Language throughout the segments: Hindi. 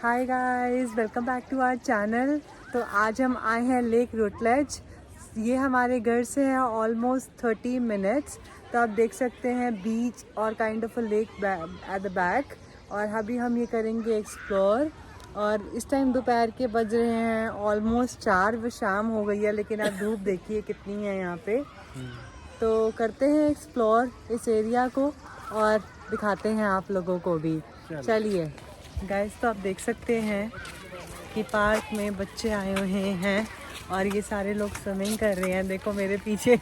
Hi guys, welcome back to our channel. तो आज हम आए हैं लेक रुटलेज। ये हमारे घर से है ऑलमोस्ट 30 मिनट्स। तो आप देख सकते हैं बीच और kind of a lake at the back. और अभी हम ये करेंगे एक्सप्लोर। और इस टाइम दोपहर के बज रहे हैं ऑलमोस्ट 4, वो शाम हो गई है, लेकिन आप धूप देखिए कितनी है यहाँ पे। तो करते हैं एक्सप्लोर इस एरिया को और दिखाते हैं आप लोगों को भी। चलिए गाइस, तो आप देख सकते हैं कि पार्क में बच्चे आए हुए हैं और ये सारे लोग स्विमिंग कर रहे हैं, देखो मेरे पीछे।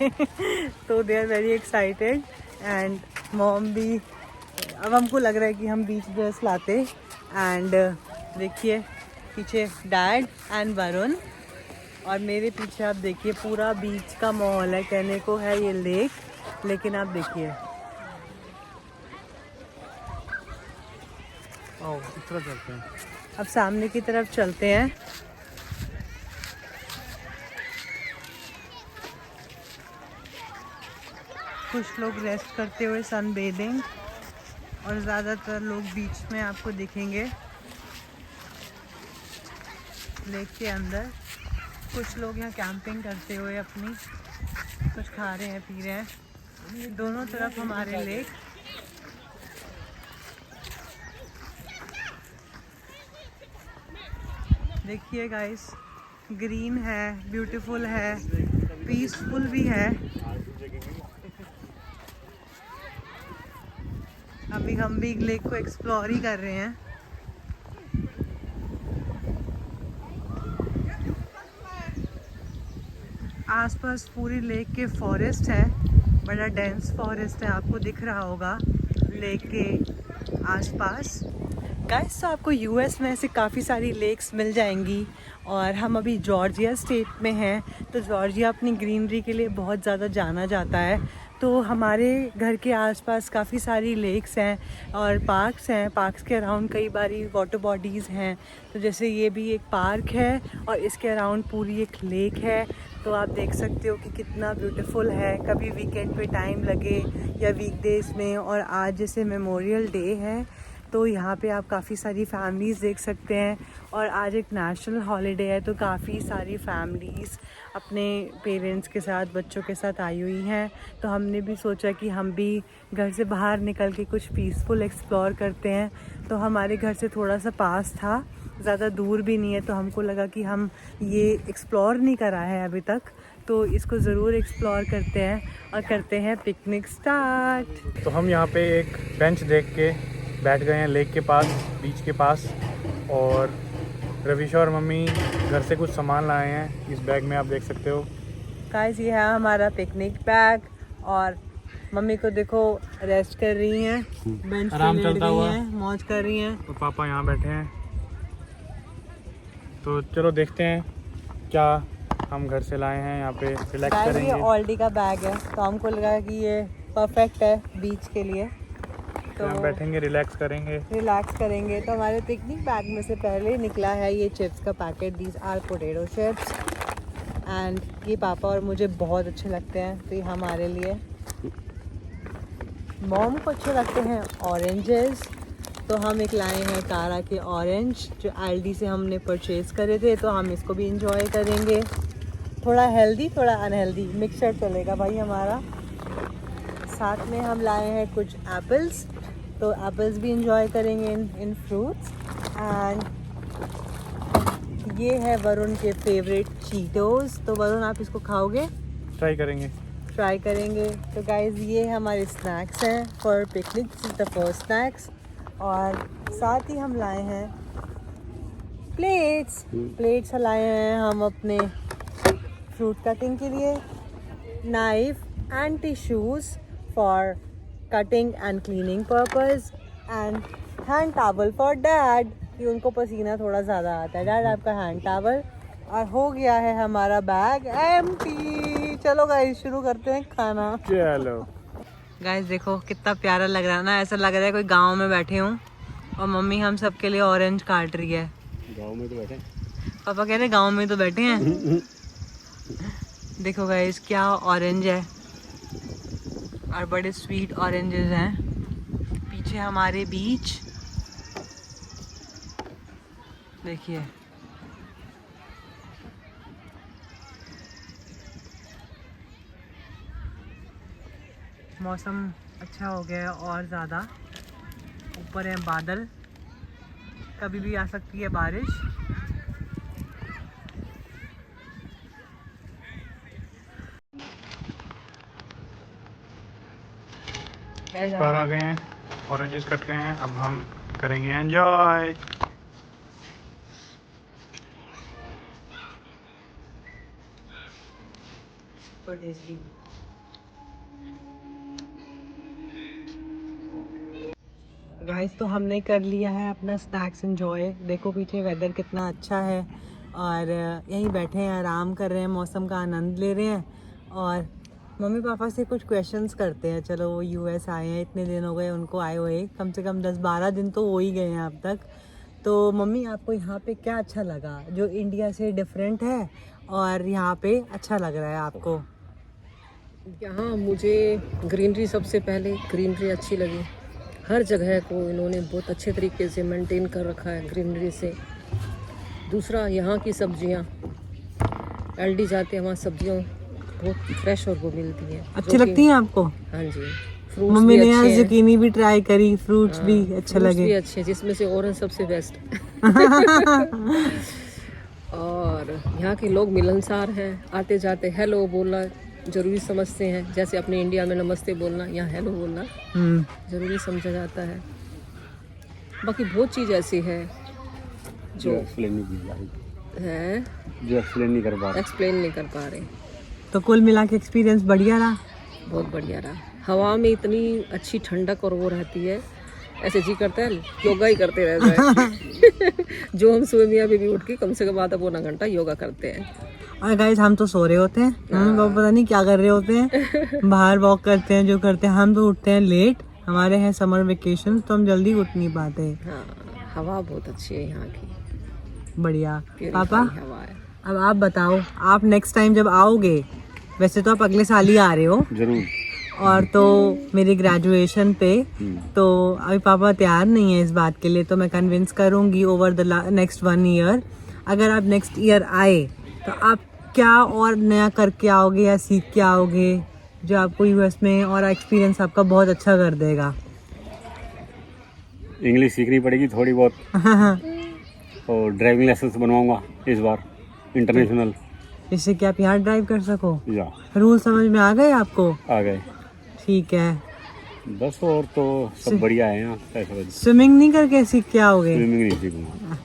तो they are very excited and mom भी। अब हमको लग रहा है कि हम बीच ड्रेस लाते। एंड देखिए पीछे डैड एंड वरुण, और मेरे पीछे आप देखिए पूरा बीच का माहौल है। कहने को है ये लेक, लेकिन आप देखिए इस तरफ चलते हैं। अब सामने की तरफ चलते हैं। कुछ लोग रेस्ट करते हुए सन बेदिंग, और ज़्यादातर लोग बीच में आपको दिखेंगे लेक के अंदर। कुछ लोग यहाँ कैंपिंग करते हुए अपनी कुछ खा रहे हैं, पी रहे हैं। दोनों तरफ हमारे लेक। देखिए गाइस, ग्रीन है, ब्यूटीफुल है, पीसफुल भी है। अभी हम भी लेक को एक्सप्लोर ही कर रहे हैं। आसपास पूरी लेक के फॉरेस्ट है, बड़ा डेंस फॉरेस्ट है, आपको दिख रहा होगा लेक के आसपास। गाइस, तो आपको यूएस में ऐसे काफ़ी सारी लेक्स मिल जाएंगी। और हम अभी जॉर्जिया स्टेट में हैं, तो जॉर्जिया अपनी ग्रीनरी के लिए बहुत ज़्यादा जाना जाता है। तो हमारे घर के आसपास काफ़ी सारी लेक्स हैं और पार्क्स हैं। पार्क्स के अराउंड कई बारी वाटर बॉडीज़ हैं। तो जैसे ये भी एक पार्क है और इसके अराउंड पूरी एक लेक है। तो आप देख सकते हो कि कितना ब्यूटीफुल है। कभी वीकेंड पे टाइम लगे या वीकडेज़ में, और आज जैसे मेमोरियल डे है तो यहाँ पे आप काफ़ी सारी फैमिलीज़ देख सकते हैं। और आज एक नेशनल हॉलिडे है, तो काफ़ी सारी फैमिलीज़ अपने पेरेंट्स के साथ, बच्चों के साथ आई हुई हैं। तो हमने भी सोचा कि हम भी घर से बाहर निकल के कुछ पीसफुल एक्सप्लोर करते हैं। तो हमारे घर से थोड़ा सा पास था, ज़्यादा दूर भी नहीं है, तो हमको लगा कि हम ये एक्सप्लोर नहीं करा है अभी तक, तो इसको ज़रूर एक्सप्लोर करते हैं और करते हैं पिकनिक स्टार्ट। तो हम यहाँ पे एक बेंच देख के बैठ गए हैं लेक के पास, बीच के पास। और रविशा और मम्मी घर से कुछ सामान लाए हैं। इस बैग में आप देख सकते हो गाइस, ये है हमारा पिकनिक बैग। और मम्मी को देखो रेस्ट कर रही हैं, बेंच पे आराम लेट चलता गई हुआ। हैं, मौज कर रही हैं। और पापा यहाँ बैठे हैं। तो चलो देखते हैं क्या हम घर से लाए हैं। यहाँ पे रिलैक्स गाइस, ये करेंगे। ऑल्डी का बैग है, तो हमको लगा कि ये परफेक्ट है बीच के लिए। तो हम बैठेंगे, रिलैक्स करेंगे। रिलैक्स करेंगे। तो हमारे पिकनिक बैग में से पहले निकला है ये चिप्स का packet. These are potato chips and ये पापा और मुझे बहुत अच्छे लगते हैं, तो ये हमारे लिए। मॉम को अच्छे लगते हैं ऑरेंजेस, तो हम एक लाए हैं कारा के ऑरेंज, जो एल्डी से हमने परचेज़ करे थे। तो हम इसको भी इंजॉय करेंगे। थोड़ा हेल्दी थोड़ा अनहेल्दी मिक्सचर चलेगा भाई हमारा। साथ में हम लाए हैं कुछ एप्पल्स, तो एप्पल्स भी इंजॉय करेंगे इन फ्रूट्स। एंड ये है वरुण के फेवरेट चीटोस। तो वरुण, आप इसको खाओगे? ट्राई करेंगे। ट्राई करेंगे। तो गाइज, ये हमारे स्नैक्स हैं for picnic, this is the first snacks. और साथ ही हम लाए हैं प्लेट्स लाए हैं हम अपने फ्रूट कटिंग के लिए, knife and tissues for cutting and cleaning purpose, and hand towel for dad, कि उनको पसीना थोड़ा ज़्यादा आता है। डैड, आपका हैंड टॉवल। और हो गया है हमारा बैग एम्प्टी। चलो गाइस, शुरू करते हैं खाना। चलो गाइस, देखो कितना प्यारा लग रहा है ना, ऐसा लग रहा है कोई गांव में बैठे हूँ और मम्मी हम सब के लिए ऑरेंज काट रही है। गाँव में तो बैठे, पापा कह रहे गांव में तो बैठे हैं। देखो गाइस, क्या ऑरेंज है, और बड़े स्वीट ऑरेंजेस हैं। पीछे हमारे बीच, देखिए मौसम अच्छा हो गया है और ज़्यादा। ऊपर है बादल, कभी भी आ सकती है बारिश। बाहर आ गए हैं, ऑरेंजेस कट गए हैं, अब हम करेंगे एंजॉय। गाइस तो हमने कर लिया है अपना स्नैक्स एंजॉय। देखो पीछे वेदर कितना अच्छा है और यहीं बैठे हैं, आराम कर रहे हैं, मौसम का आनंद ले रहे हैं। और मम्मी पापा से कुछ क्वेश्चंस करते हैं। चलो वो यूएस आए हैं, इतने दिन हो गए उनको आए हुए, कम से कम 10-12 दिन तो हो ही गए हैं अब तक। तो मम्मी आपको यहाँ पे क्या अच्छा लगा जो इंडिया से डिफरेंट है और यहाँ पे अच्छा लग रहा है आपको? यहाँ मुझे ग्रीनरी, सबसे पहले ग्रीनरी अच्छी लगी। हर जगह को इन्होंने बहुत अच्छे तरीके से मेंटेन कर रखा है ग्रीनरी से। दूसरा, यहाँ की सब्जियाँ, एलडी जाते हैं वहाँ सब्जियाँ बहुत फ्रेश और वो मिलती हैं, अच्छी लगती हैं आपको? हाँ जी। फ्रूट्स मम्मी भी ने यार अच्छे हैं। जुकीनी भी ट्राई करी, फ्रूट्स भी अच्छे फ्रूट्स भी लगे। अच्छे हैं, जिसमें से ऑरेंज सबसे बेस्ट। और यहाँ के लोग मिलनसार हैं, आते जाते हेलो बोलना जरूरी समझते हैं। जैसे अपने इंडिया में नमस्ते बोलना, यहाँ हेलो बोलना जरूरी समझा जाता है। बाकी बहुत चीज़ ऐसी है जो एक्सप्लेन नहीं की है, जो एक्सप्लेन नहीं कर पा रहे। एक्सप्लेन नहीं कर पा रहे। तो कुल मिला के एक्सपीरियंस बढ़िया रहा? बहुत बढ़िया रहा। हवा में इतनी अच्छी ठंडक और वो रहती है, ऐसे जी करता है योगा ही करते रह जाए। जो हम सुबह मियाँ भी उठ के कम से कम आधा पौना घंटा योगा करते हैं। और गाइस हम तो सो रहे होते हैं, हम वो पता नहीं क्या कर रहे होते हैं, बाहर वॉक करते हैं, जो करते हैं। हम तो उठते हैं लेट, हमारे हैं समर वेकेशन तो हम जल्दी उठ नहीं पाते। हाँ, हवा बहुत अच्छी है यहाँ की, बढ़िया। प्यूरिफाई पापा हवा है। अब आप बताओ, आप नेक्स्ट टाइम जब आओगे, वैसे तो आप अगले साल ही आ रहे हो जरूर। और तो मेरी ग्रेजुएशन पे, तो अभी पापा तैयार नहीं है इस बात के लिए, तो मैं कन्विंस करूँगी ओवर द नेक्स्ट 1 ईयर। अगर आप नेक्स्ट ईयर आए तो आप क्या और नया करके आओगे या सीख के आओगे जो आपको यूएस में और एक्सपीरियंस आपका बहुत अच्छा कर देगा? इंग्लिश सीखनी पड़ेगी थोड़ी बहुत, और ड्राइविंग लाइसेंस बनवाऊंगा इस बार इंटरनेशनल, जिससे कि आप यहाँ ड्राइव कर सको। या रूल समझ में आ गए आपको? आ गए। ठीक है। बस और तो सब बढ़िया है यहाँ। ऐसा वजह स्विमिंग नहीं करके सीख के आओगे? स्विमिंग नहीं सीखूंगा।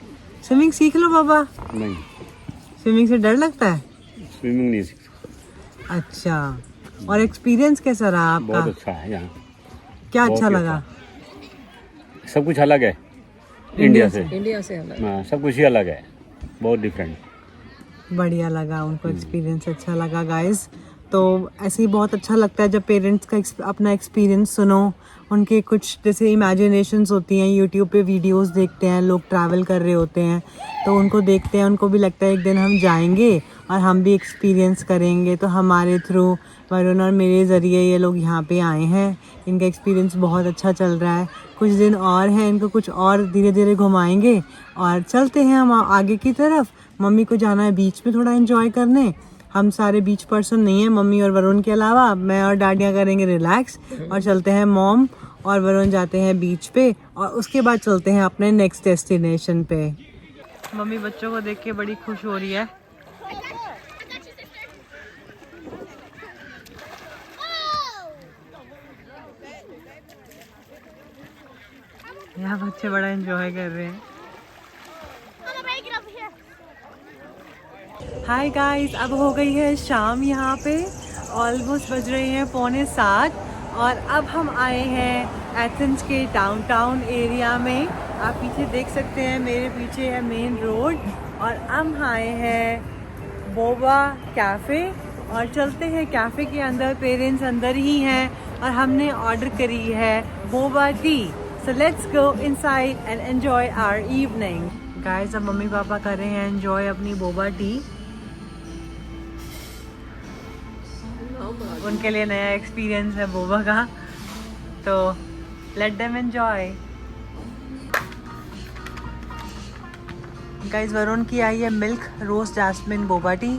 स्विमिंग सीख लो बाबा। नहीं, स्विमिंग से डर लगता है? स्विमिंग नहीं सीख सकता। अच्छा। और एक्सपीरियंस कैसा रहा आपका? बहुत अच्छा है यहाँ, क्या बहुत अच्छा ही लगा? सब कुछ अलग है इंडिया से। इंडिया से अलग। हाँ, सब कुछ ही अलग है, बहुत डिफरेंट। बढ़िया लगा उनको, एक्सपीरियंस अच्छा लगा गाइस। तो ऐसे ही बहुत अच्छा लगता है जब पेरेंट्स का अपना एक्सपीरियंस सुनो, उनके कुछ जैसे इमेजिनेशंस होती हैं, यूट्यूब पे वीडियोस देखते हैं, लोग ट्रैवल कर रहे होते हैं तो उनको देखते हैं, उनको भी लगता है एक दिन हम जाएंगे और हम भी एक्सपीरियंस करेंगे। तो हमारे थ्रू, वरुण और मेरे ज़रिए ये लोग यहाँ पे आए हैं, इनका एक्सपीरियंस बहुत अच्छा चल रहा है। कुछ दिन और हैं, इनको कुछ और धीरे धीरे घुमाएंगे और चलते हैं हम आगे की तरफ। मम्मी को जाना है बीच में थोड़ा एंजॉय करने। हम सारे बीच पर्सन नहीं हैं, मम्मी और वरुण के अलावा। मैं और डाडियाँ करेंगे रिलैक्स और चलते हैं, मॉम और वरुण जाते हैं बीच पे और उसके बाद चलते हैं अपने नेक्स्ट डेस्टिनेशन पे। मम्मी बच्चों को देख के बड़ी खुश हो रही है। यहाँ बच्चे बड़ा एंजॉय कर रहे हैं। हाय गाइस, अब हो गई है शाम, यहाँ पे ऑलमोस्ट बज रहे हैं 6:45 और अब हम आए हैं एथेंस के डाउनटाउन एरिया में। आप पीछे देख सकते हैं, मेरे पीछे है मेन रोड और हम आए हैं बोबा कैफ़े और चलते हैं कैफ़े के अंदर। पेरेंट्स अंदर ही हैं और हमने ऑर्डर करी है boba tea. So let's go inside and enjoy our evening. Guys, अब मम्मी पापा कर रहे हैं enjoy अपनी बोबा टी। उनके लिए नया एक्सपीरियंस है बोबा का, तो let them enjoy. Guys Varun की आई है milk rose jasmine boba tea,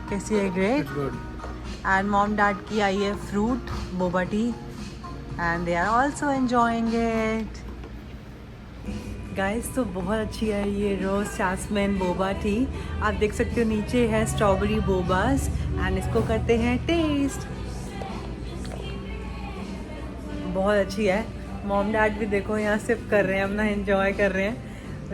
कैसी है? Great. Good. And mom dad की आई है fruit boba tea and they are also enjoying it. Guys तो बहुत अच्छी है ये रोज जैस्मिन बोबा टी। आप देख सकते हो नीचे है स्ट्रॉबेरी बोबास एंड इसको करते हैं टेस्ट। बहुत अच्छी है। मॉम डैड भी देखो यहाँ सिप कर रहे हैं, अपना एंजॉय कर रहे हैं।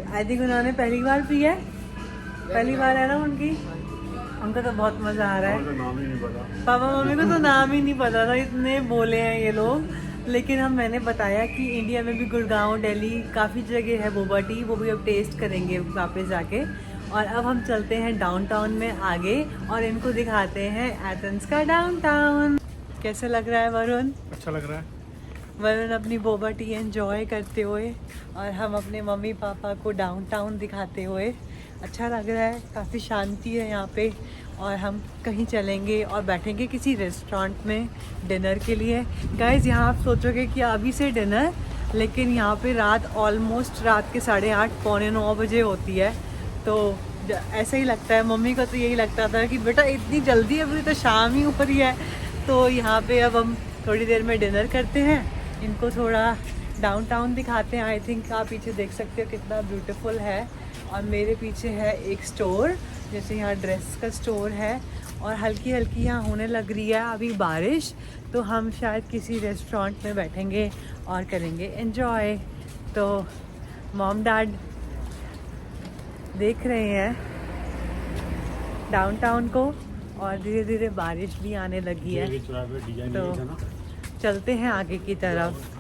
आई थिंक उन्होंने पहली बार पी है, पहली बार है ना उनकी। उनको तो बहुत मज़ा आ रहा है। नाम ही नहीं पता। पापा मम्मी को तो नाम ही नहीं पता था, इतने बोले हैं ये लोग। लेकिन मैंने बताया कि इंडिया में भी गुड़गांव, दिल्ली काफ़ी जगह है बोबा टी, वो भी अब टेस्ट करेंगे वापस जाके। और अब हम चलते हैं डाउनटाउन में आगे और इनको दिखाते हैं एथेंस का डाउनटाउन। कैसे लग रहा है वरुण? अच्छा लग रहा है। वरुण अपनी बोबा टी एंजॉय करते हुए और हम अपने मम्मी पापा को डाउनटाउन दिखाते हुए। अच्छा लग रहा है, काफ़ी शांति है यहाँ पे। और हम कहीं चलेंगे और बैठेंगे किसी रेस्टोरेंट में डिनर के लिए। गाइस यहाँ आप सोचोगे कि अभी से डिनर, लेकिन यहाँ पे रात ऑलमोस्ट रात के 8:30 पौने 9 बजे होती है। तो ऐसा ही लगता है, मम्मी को तो यही लगता था कि बेटा इतनी जल्दी, अभी तो शाम ही ऊपर ही है। तो यहाँ पे अब हम थोड़ी देर में डिनर करते हैं, इनको थोड़ा डाउनटाउन दिखाते हैं। आई थिंक आप पीछे देख सकते हो कितना ब्यूटीफुल है। और मेरे पीछे है एक स्टोर, जैसे यहाँ ड्रेस का स्टोर है। और हल्की हल्की यहाँ होने लग रही है अभी बारिश, तो हम शायद किसी रेस्टोरेंट में बैठेंगे और करेंगे एंजॉय। तो मॉम डैड देख रहे हैं डाउनटाउन को और धीरे धीरे बारिश भी आने लगी है। तो चलते हैं आगे की तरफ।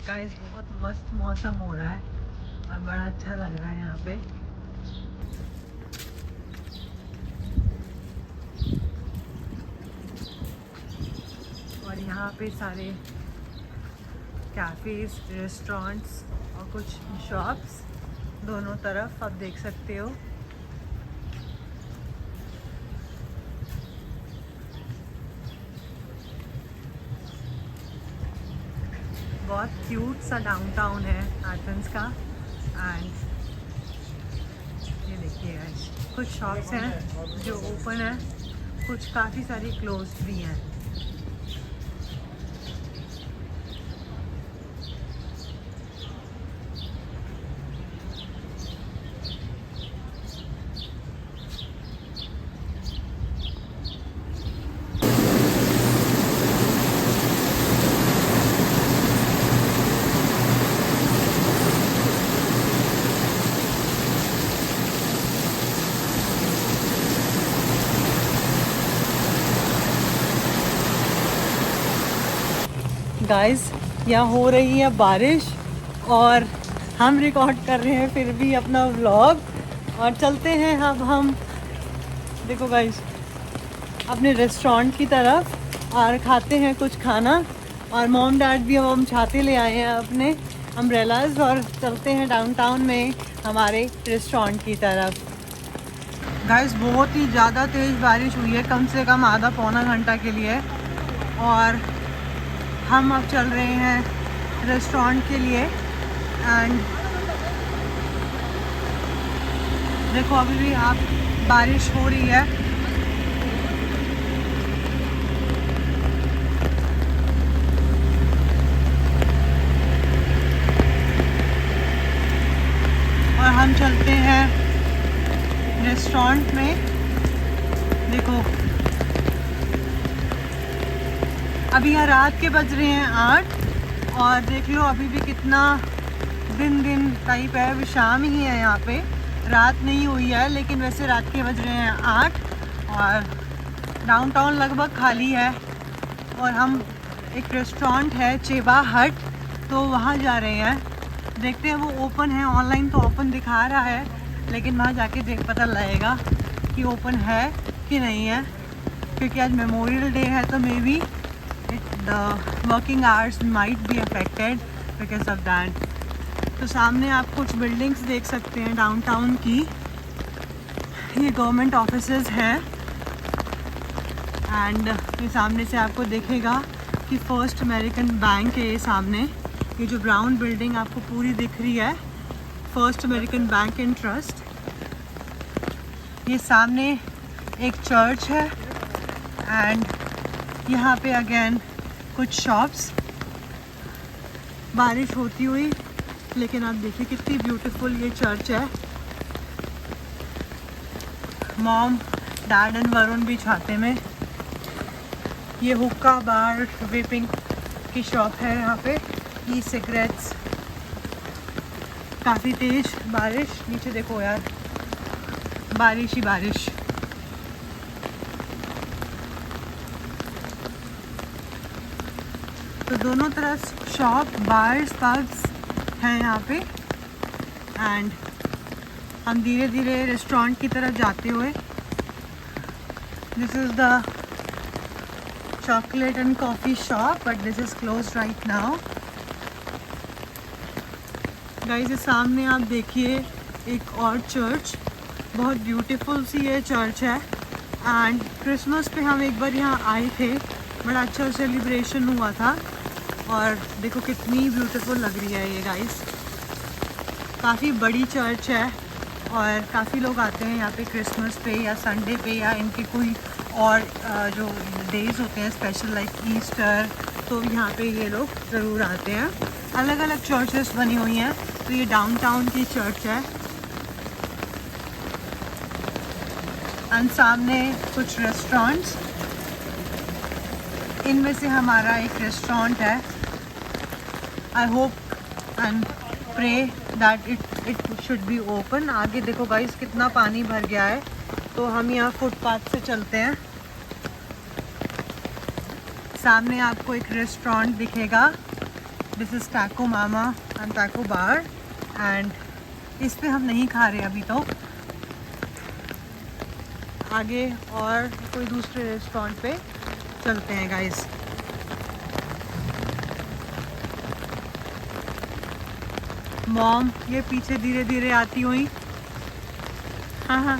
गाइस बहुत मस्त मौसम हो रहा है और बड़ा अच्छा लग रहा है यहाँ पे। और यहाँ पे सारे कैफेज, रेस्टोरेंट्स और कुछ शॉप्स दोनों तरफ आप देख सकते हो। बहुत क्यूट सा डाउनटाउन है एथेंस का। एंड ये देखिए गाइस, कुछ शॉप्स हैं जो ओपन है, कुछ काफ़ी सारी क्लोज्ड भी हैं। गाइस यहाँ हो रही है बारिश और हम रिकॉर्ड कर रहे हैं फिर भी अपना व्लॉग। और चलते हैं अब हम, देखो गाइस, अपने रेस्टोरेंट की तरफ और खाते हैं कुछ खाना। और मॉम डैड भी अब हम छाते ले आए हैं अपने अम्ब्रेलाज और चलते हैं डाउनटाउन में हमारे रेस्टोरेंट की तरफ। गाइस बहुत ही ज़्यादा तेज़ बारिश हुई है, कम से कम आधा पौना घंटा के लिए। और हम अब चल रहे हैं रेस्टोरेंट के लिए। एंड देखो अभी भी आप बारिश हो रही है। और हम चलते हैं रेस्टोरेंट में। देखो अभी यहाँ रात के बज रहे हैं 8 और देख लो अभी भी कितना दिन टाइप है। अभी शाम ही है, यहाँ पे रात नहीं हुई है, लेकिन वैसे रात के बज रहे हैं 8 और डाउनटाउन लगभग खाली है। और हम एक रेस्टोरेंट है चेबा हट, तो वहाँ जा रहे हैं। देखते हैं वो ओपन है, ऑनलाइन तो ओपन दिखा रहा है, लेकिन वहाँ जाके देख पता लगेगा कि ओपन है कि नहीं है, क्योंकि आज मेमोरियल डे है तो may be the working hours might be affected because of that. तो सामने आप कुछ बिल्डिंग्स देख सकते हैं डाउनटाउन की, ये गवर्नमेंट ऑफिसेज हैं। एंड ये सामने से आपको दिखेगा कि फर्स्ट अमेरिकन बैंक है। ये सामने ये जो ब्राउन बिल्डिंग आपको पूरी दिख रही है, first American bank and trust. ये सामने एक चर्च है एंड यहाँ पे अगेन कुछ शॉप्स। बारिश होती हुई, लेकिन आप देखिए कितनी ब्यूटीफुल ये चर्च है। मॉम, डैड एंड वरुण भी छाते में। ये हुक्का बार वेपिंग की शॉप है यहाँ पे, ई सिगरेट्स। काफ़ी तेज बारिश, नीचे देखो यार, बारिश ही बारिश। तो दोनों तरफ शॉप, बार्स, पब्स हैं यहाँ पे। एंड हम धीरे धीरे रेस्टोरेंट की तरफ जाते हुए, this is the chocolate and coffee shop, but this is closed right now. Guys, ये सामने आप देखिए एक और चर्च, बहुत ब्यूटीफुल सी ये चर्च है। एंड क्रिसमस पे हम एक बार यहाँ आए थे, बड़ा अच्छा सेलिब्रेशन हुआ था। और देखो कितनी ब्यूटीफुल लग रही है ये गाइस। काफ़ी बड़ी चर्च है और काफ़ी लोग आते हैं यहाँ पे क्रिसमस पे या संडे पे या इनके कोई और जो डेज़ होते हैं स्पेशल लाइक ईस्टर, तो यहाँ पे ये लोग ज़रूर आते हैं। अलग अलग चर्चेस बनी हुई हैं। तो ये डाउनटाउन की चर्च है एंड सामने कुछ रेस्टोरेंट्स, इनमें से हमारा एक रेस्टोरेंट है। I hope and pray that it should be open. आगे देखो गाइस कितना पानी भर गया है, तो हम यहाँ फुटपाथ से चलते हैं। सामने आपको एक रेस्टोरेंट दिखेगा, this is taco mama and taco bar. And इस पे हम नहीं खा रहे अभी, तो आगे और कोई दूसरे रेस्टोरेंट पे चलते हैं गाइस। मॉम ये पीछे धीरे धीरे आती हुई। हाँ,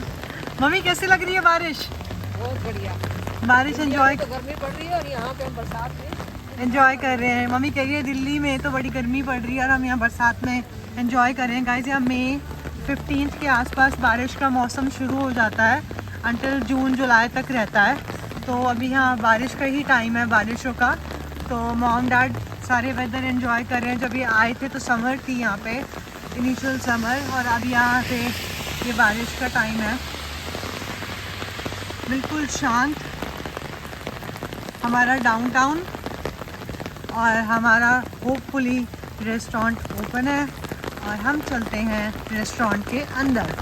मम्मी कैसी लग रही है बारिश? बहुत बढ़िया बारिश एंजॉय, तो गर्मी पड़ रही है और यहाँ पे हम बरसात में एंजॉय कर रहे हैं। मम्मी कह रही है दिल्ली में तो बड़ी गर्मी पड़ रही है और हम यहाँ बरसात में एंजॉय कर रहे हैं। गाइस यहाँ मई 15 के आसपास बारिश का मौसम शुरू हो जाता है, अंटिल जून जुलाई तक रहता है। तो अभी यहाँ बारिश का ही टाइम है, बारिशों का। तो मॉम डैड सारे वेदर एंजॉय कर रहे हैं। जब ये आए थे तो समर थी यहाँ पे, इनिशियल समर, और अब यहाँ पे ये बारिश का टाइम है। बिल्कुल शांत हमारा डाउनटाउन, और हमारा होपफुली रेस्टोरेंट ओपन है और हम चलते हैं रेस्टोरेंट के अंदर।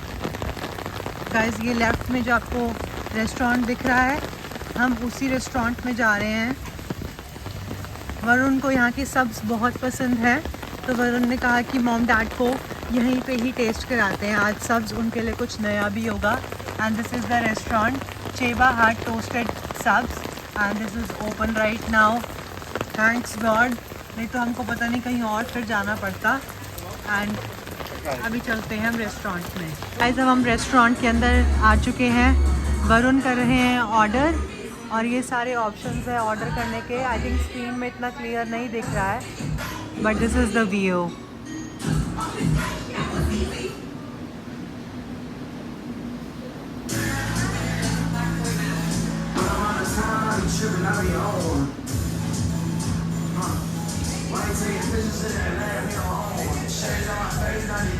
गाइस ये लेफ़्ट में जो आपको रेस्टोरेंट दिख रहा है, हम उसी रेस्टोरेंट में जा रहे हैं। वरुण को यहाँ की सब्ज़ बहुत पसंद है, तो वरुण ने कहा कि मॉम डैड को यहीं पे ही टेस्ट कराते हैं आज सब्ज़, उनके लिए कुछ नया भी होगा। And this is the restaurant Cheba Hut toasted subs and this is open right now, thanks God, नहीं तो हमको पता नहीं कहीं और फिर जाना पड़ता। एंड अभी चलते हैं हम रेस्टोरेंट में। गाइस अब हम रेस्टोरेंट के अंदर आ चुके हैं। वरुण कर रहे हैं ऑर्डर और ये सारे ऑप्शंस है ऑर्डर करने के। आई थिंक स्क्रीन में इतना क्लियर नहीं दिख रहा है, but this is the view.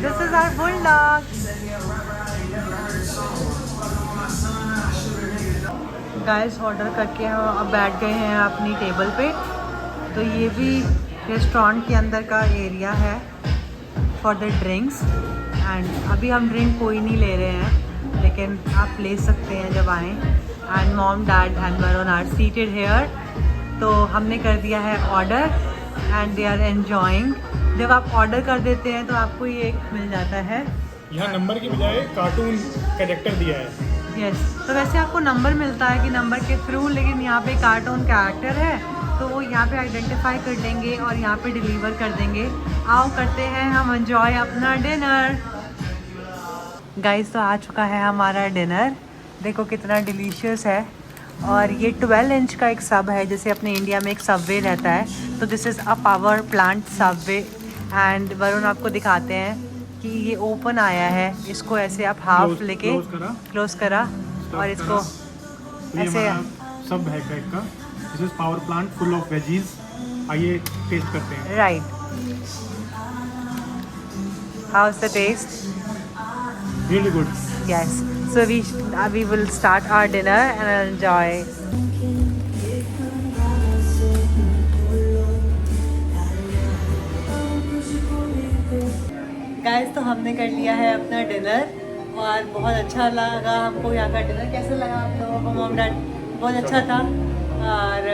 This is our bulldog. Guys order करके हम अब बैठ गए हैं अपनी टेबल पे। तो ये भी रेस्टोरेंट के अंदर का एरिया है फॉर द ड्रिंक्स। एंड अभी हम ड्रिंक कोई नहीं ले रहे हैं, लेकिन आप ले सकते हैं जब आएँ। And mom dad and Varun are seated here. तो हमने कर दिया है order and they are enjoying. जब आप ऑर्डर कर देते हैं तो आपको ये एक मिल जाता है। यहाँ नंबर की बजाय कार्टून कैरेक्टर दिया है। यस, तो वैसे आपको नंबर मिलता है कि नंबर के थ्रू, लेकिन यहाँ पे कार्टून कैरेक्टर है तो वो यहाँ पे आइडेंटिफाई कर लेंगे और यहाँ पे डिलीवर कर देंगे। आओ करते हैं हम एंजॉय अपना डिनर। गाइस तो आ चुका है हमारा डिनर, देखो कितना डिलीशियस है। और ये 12 इंच का एक सब है, जैसे अपने इंडिया में एक सबवे रहता है, तो this is a power plant Subway. And Varun आपको दिखाते हैं कि ये ओपन आया है, इसको ऐसे आप हाफ लेके क्लोज करा और इसको ऐसे सब है बैग का। This is power plant full of veggies. आइए टेस्ट करते हैं। Right, how is the taste? Really good. Yes, so we will start our dinner and enjoy. Guys, तो हमने कर लिया है अपना डिनर और बहुत अच्छा लगा हमको यहाँ का डिनर। कैसा लगा आप लोगों को मॉम डैड? बहुत अच्छा था। और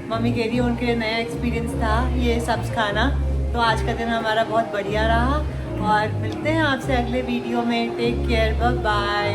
मम्मी कह रही है उनके लिए नया एक्सपीरियंस था ये सब खाना। तो आज का दिन हमारा बहुत बढ़िया रहा और मिलते हैं आपसे अगले वीडियो में। Take care, bye bye.